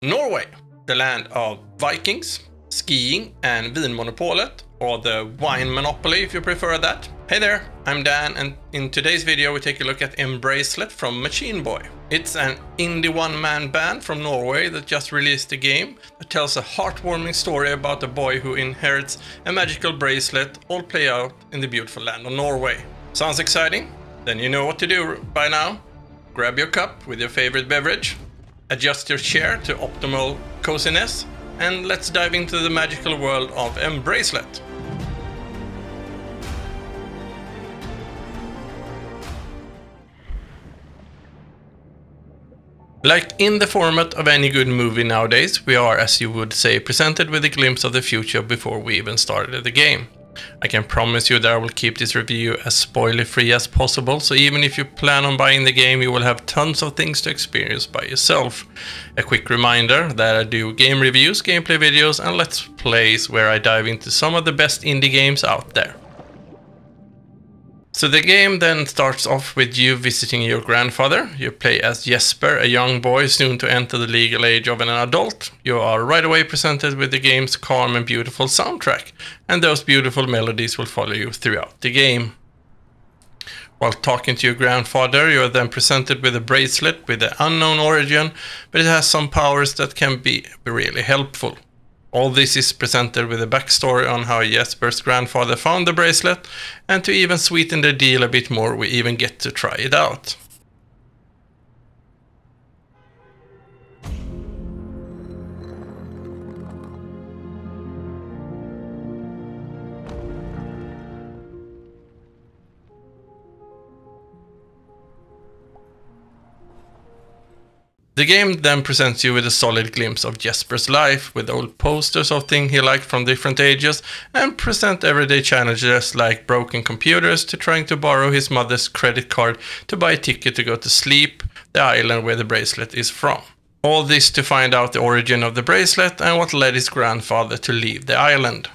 Norway, the land of Vikings, skiing and Vinmonopolet, or the wine monopoly if you prefer that. Hey there, I'm Dan, and in today's video we take a look at Embracelet from Machineboy. It's an indie one-man band from Norway that just released a game that tells a heartwarming story about a boy who inherits a magical bracelet, all play out in the beautiful land of Norway. Sounds exciting? Then you know what to do by now. Grab your cup with your favorite beverage, adjust your chair to optimal coziness, and let's dive into the magical world of Embracelet. Like in the format of any good movie nowadays, we are, as you would say, presented with a glimpse of the future before we even started the game. I can promise you that I will keep this review as spoiler-free as possible, so even if you plan on buying the game, you will have tons of things to experience by yourself. A quick reminder that I do game reviews, gameplay videos, and let's plays where I dive into some of the best indie games out there. So the game then starts off with you visiting your grandfather. You play as Jesper, a young boy soon to enter the legal age of an adult. You are right away presented with the game's calm and beautiful soundtrack, and those beautiful melodies will follow you throughout the game. While talking to your grandfather, you are then presented with a bracelet with an unknown origin, but it has some powers that can be really helpful. All this is presented with a backstory on how Jesper's grandfather found the bracelet, and to even sweeten the deal a bit more, we even get to try it out. The game then presents you with a solid glimpse of Jesper's life, with old posters of things he liked from different ages, and present everyday challenges like broken computers to trying to borrow his mother's credit card to buy a ticket to go to sleep, the island where the bracelet is from. All this to find out the origin of the bracelet and what led his grandfather to leave the island.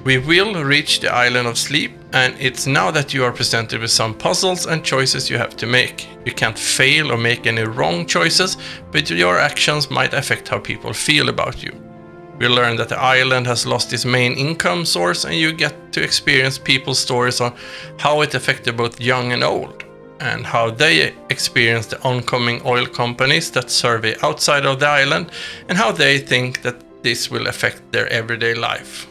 We will reach the island of sleep, and it's now that you are presented with some puzzles and choices you have to make. You can't fail or make any wrong choices, but your actions might affect how people feel about you. We learn that the island has lost its main income source, and you get to experience people's stories on how it affected both young and old, and how they experience the oncoming oil companies that survey outside of the island, and how they think that this will affect their everyday life.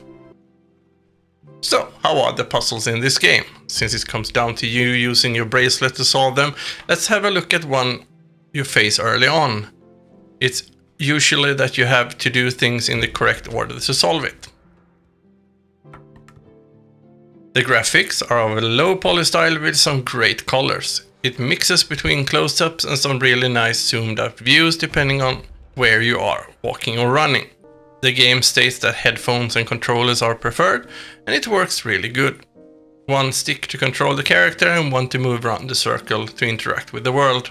So, how are the puzzles in this game? Since it comes down to you using your bracelet to solve them, let's have a look at one you face early on. It's usually that you have to do things in the correct order to solve it. The graphics are of a low poly style with some great colors. It mixes between close-ups and some really nice zoomed up views depending on where you are, walking or running. The game states that headphones and controllers are preferred, and it works really good. One stick to control the character and one to move around the circle to interact with the world.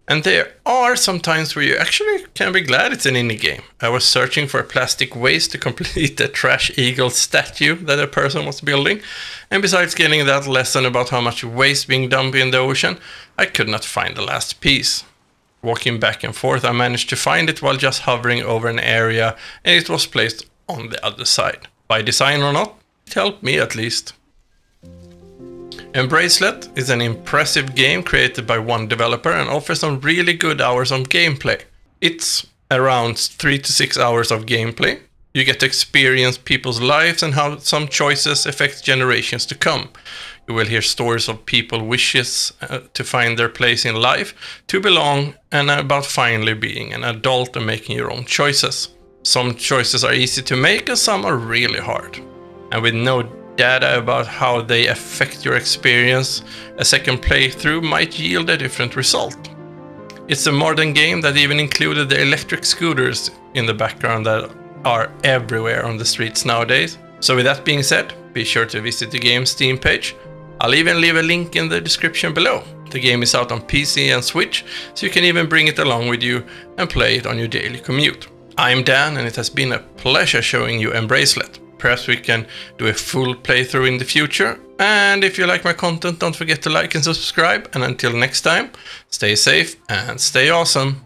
And there are some times where you actually can be glad it's an indie game. I was searching for a plastic waste to complete the trash eagle statue that a person was building, and besides getting that lesson about how much waste being dumped in the ocean, I could not find the last piece. Walking back and forth, I managed to find it while just hovering over an area, and it was placed on the other side. By design or not, it helped me at least. Embracelet is an impressive game created by one developer and offers some really good hours of gameplay. It's around 3 to 6 hours of gameplay. You get to experience people's lives and how some choices affect generations to come. You will hear stories of people's wishes to find their place in life, to belong, and about finally being an adult and making your own choices. Some choices are easy to make and some are really hard. And with no data about how they affect your experience, a second playthrough might yield a different result. It's a modern game that even included the electric scooters in the background that are everywhere on the streets nowadays. So with that being said, be sure to visit the game's Steam page. I'll even leave a link in the description below. The game is out on PC and Switch, so you can even bring it along with you and play it on your daily commute. I'm Dan, and it has been a pleasure showing you Embracelet. Perhaps we can do a full playthrough in the future. And if you like my content, don't forget to like and subscribe. And until next time, stay safe and stay awesome.